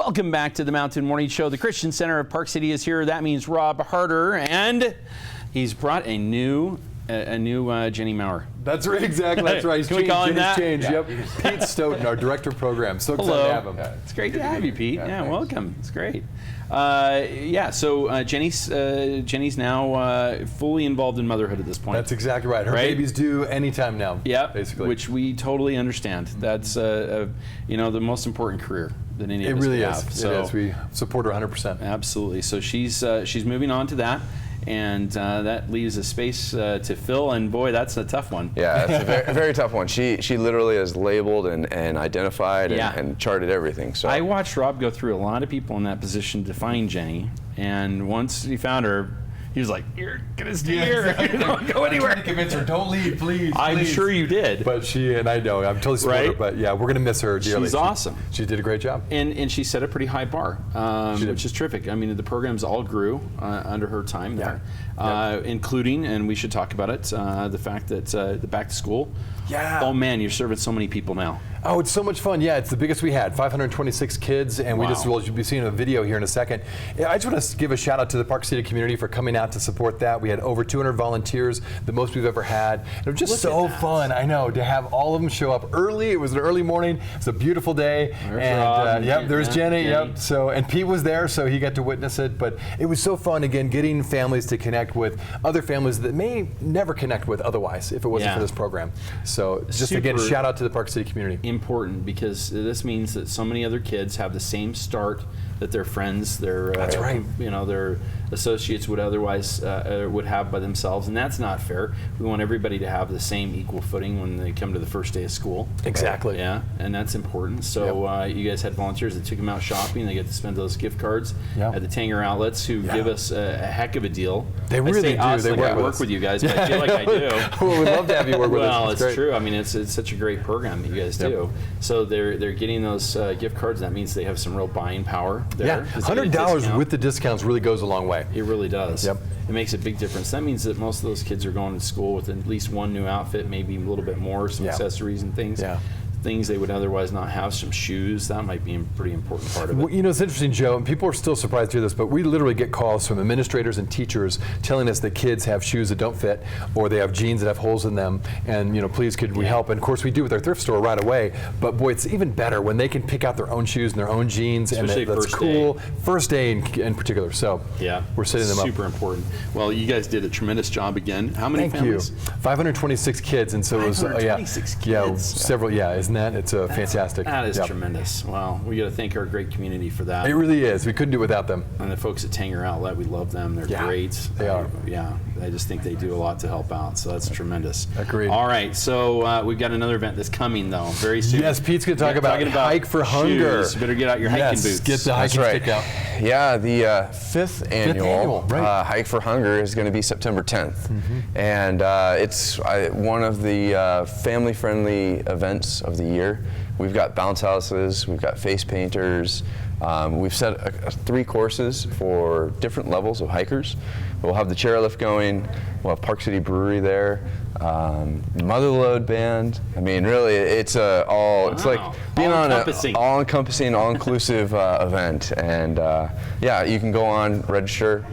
Welcome back to the Mountain Morning Show. The Christian Center of Park City is here. That means Rob Harter, and he's brought a new Jenny Maurer. That's right, exactly. That's right. Can we call him that? Changed. Yeah. Yep. Pete Stoughton, our director of programs. So excited to have him. It's great to have you, Pete. Yeah, welcome. It's great. So Jenny's now fully involved in motherhood at this point. That's exactly right. Her baby's due anytime now. Yeah, basically. Which we totally understand. That's the most important career that any of us really have. Is. So, it is. We support her 100%. Absolutely. So she's moving on to that. And that leaves a space to fill, and boy, that's a tough one. Yeah, it's a very, very tough one. She literally has labeled and identified and charted everything. So I watched Rob go through a lot of people in that position to find Jenny, and once he found her, he was like, "You're gonna stay here. Exactly. Don't go anywhere." I'm trying to convince her, don't leave, please. I'm sure you did. But I know, I'm totally supportive. Right? But yeah, we're gonna miss her dearly. She's awesome. She did a great job. And she set a pretty high bar, which is terrific. I mean, the programs all grew under her time there, including, and we should talk about it, the fact that the back to school. Yeah. Oh man, you're serving so many people now. Oh, it's so much fun. Yeah, it's the biggest we had, 526 kids, and you'll be seeing a video here in a second. I just want to give a shout out to the Park City community for coming out to support that. We had over 200 volunteers, the most we've ever had. It was just so fun, I know, to have all of them show up early. It was an early morning. It's a beautiful day. There's Jenny. Yep. So, and Pete was there, so he got to witness it. But it was so fun, again, getting families to connect with other families that may never connect with otherwise if it wasn't for this program. So just again, shout out to the Park City community. Important, because this means that so many other kids have the same start that their friends, their their associates would otherwise would have by themselves, and that's not fair. We want everybody to have the same equal footing when they come to the first day of school. Exactly. Yeah, and that's important. So you guys had volunteers that took them out shopping. They get to spend those gift cards at the Tanger outlets, who give us a heck of a deal. They really do. They work with you guys, but I feel like I do. Well, we'd love to have you work with us. Well, it's true. I mean, it's such a great program that you guys do. So they're getting those gift cards. That means they have some real buying power there. Yeah, $100 with the discounts really goes a long way. It really does. Yep. It makes a big difference. That means that most of those kids are going to school with at least one new outfit, maybe a little bit more, some accessories and things. Yeah. Things they would otherwise not have, some shoes. That might be a pretty important part of it. Well, you know, it's interesting, Joe, and people are still surprised to hear this, but we literally get calls from administrators and teachers telling us that kids have shoes that don't fit, or they have jeans that have holes in them, and please could we help? And of course we do with our thrift store right away, but boy, it's even better when they can pick out their own shoes and their own jeans, especially and that's cool. First day in particular, so we're setting them up. Super important. Well, you guys did a tremendous job again. How many families? Thank you. 526 kids, and so it was 526 kids. Several. Yeah, isn't that? It's fantastic. That is tremendous. Well, we got to thank our great community for that. It really is. We couldn't do it without them. And the folks at Tanger Outlet, we love them. They're great. They are. Yeah, I just think they do a lot to help out. So that's tremendous. Agreed. All right, so we've got another event that's coming though very soon. Yes, Pete's going to talk about Hike for Hunger. Shoes. You better get out your hiking boots. Get the hiking stick out. Yeah, the fifth annual Hike for Hunger is going to be September 10th, and it's one of the family-friendly events of the year. We've got bounce houses, we've got face painters, we've set 3 courses for different levels of hikers. We'll have the chairlift going, we'll have Park City Brewery there, Motherload Band. I mean, really, it's it's like being on an all-encompassing, all-inclusive event. And you can go on, register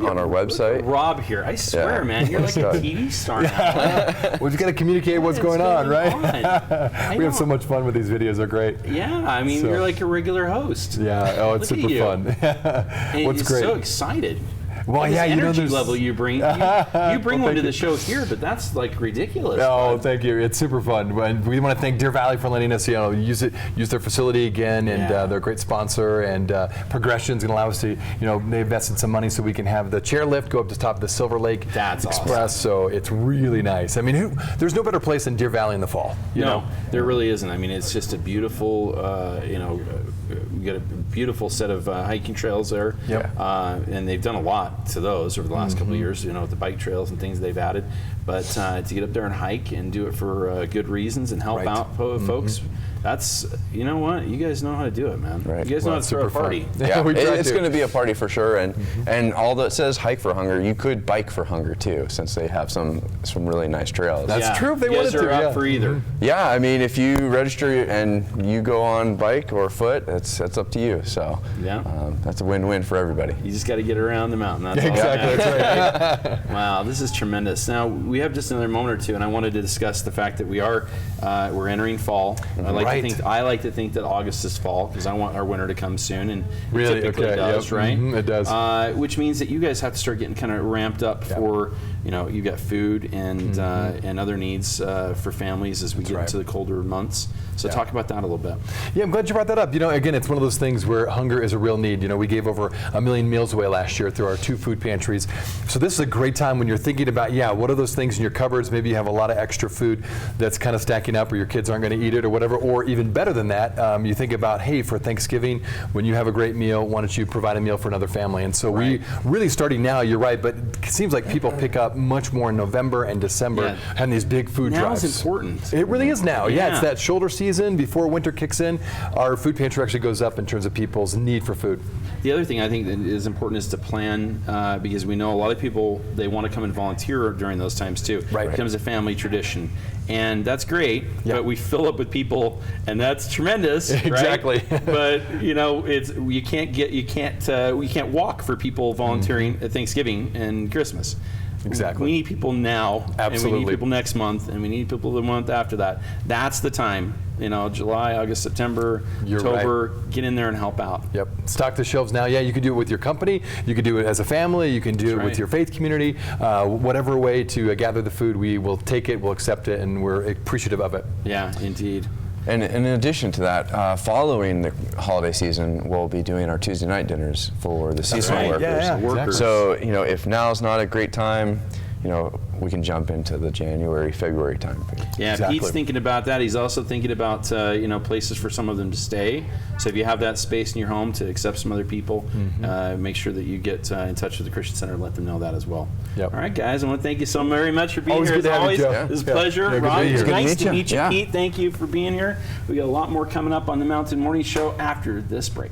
on our website. Rob here, I swear, man, you're like a TV star now. We've got to communicate what's going on, right? We have so much fun with these videos. They're great. Yeah, I mean, you're like a regular host. Yeah, it's super fun. What's great? So excited. Well, yeah, energy level you bring. You bring one to the show here, but that's like ridiculous. Oh, thank you. It's super fun. And we want to thank Deer Valley for letting us, use their facility again, and they're a great sponsor. And Progression's going to allow us to, they invested some money so we can have the chairlift go up to the top of the Silver Lake Express. Awesome. So it's really nice. I mean, there's no better place than Deer Valley in the fall. You know? There really isn't. I mean, it's just a beautiful, we got a beautiful set of hiking trails there. Yep. And they've done a lot to those over the last couple of years, with the bike trails and things they've added. But to get up there and hike and do it for good reasons and help out folks, That's, you know what? You guys know how to do it, man. Right. You guys know how to throw a party. Yeah, we try it's to. going to be a party for sure. And although it says hike for hunger, you could bike for hunger too, since they have some really nice trails. That's true if they you wanted guys are to, up yeah. for either. Yeah, I mean, if you register and you go on bike or foot, that's up to you. So that's a win-win for everybody. You just got to get around the mountain. That's all Exactly, that that's right. Wow, this is tremendous. Now we have just another moment or two, and I wanted to discuss the fact that we're entering fall. I like to think that August is fall because I want our winter to come soon, and Really? it typically Okay, does, yep. right? It does. Which means that you guys have to start getting kind of ramped up for, you've got food and other needs for families as we get into the colder months. So talk about that a little bit. Yeah, I'm glad you brought that up. Again, it's one of those things where hunger is a real need. We gave over 1 million meals away last year through our 2 food pantries. So this is a great time when you're thinking about, what are those things in your cupboards? Maybe you have a lot of extra food that's kind of stacking up, or your kids aren't going to eat it or whatever. Or even better than that, you think about, hey, for Thanksgiving, when you have a great meal, why don't you provide a meal for another family? And so we really starting now, you're right, but it seems like people pick up much more in November and December, having these big food drives. Now is important. It really is now. Yeah. It's that shoulder season before winter kicks in. Our food pantry actually goes up in terms of people's need for food. The other thing I think that is important is to plan because we know a lot of people, they want to come and volunteer during those times too. Right. It becomes a family tradition. And that's great, but we fill up with people, and that's tremendous. Exactly. Right? But we can't walk for people volunteering at Thanksgiving and Christmas. Exactly. We need people now, Absolutely. and we need people next month, and we need people the month after that. That's the time. July, August, September, October, get in there and help out. Yep. Stock the shelves now. Yeah, you can do it with your company. You can do it as a family. You can do it with your faith community. Whatever way to gather the food, we will take it, we'll accept it, and we're appreciative of it. Yeah, indeed. And in addition to that, following the holiday season, we'll be doing our Tuesday night dinners for the seasonal workers. Exactly. So, if now's not a great time, we can jump into the January, February time period. Yeah, Exactly. Pete's thinking about that. He's also thinking about places for some of them to stay. So if you have that space in your home to accept some other people, make sure that you get in touch with the Christian Center and let them know that as well. Yep. All right, guys, I want to thank you so very much for being Always here. good to have you, Joe. It's a pleasure. Yeah, good to Ron, be it's here. nice Good to meet you. Yeah. Pete, thank you for being here. We got a lot more coming up on the Mountain Morning Show after this break.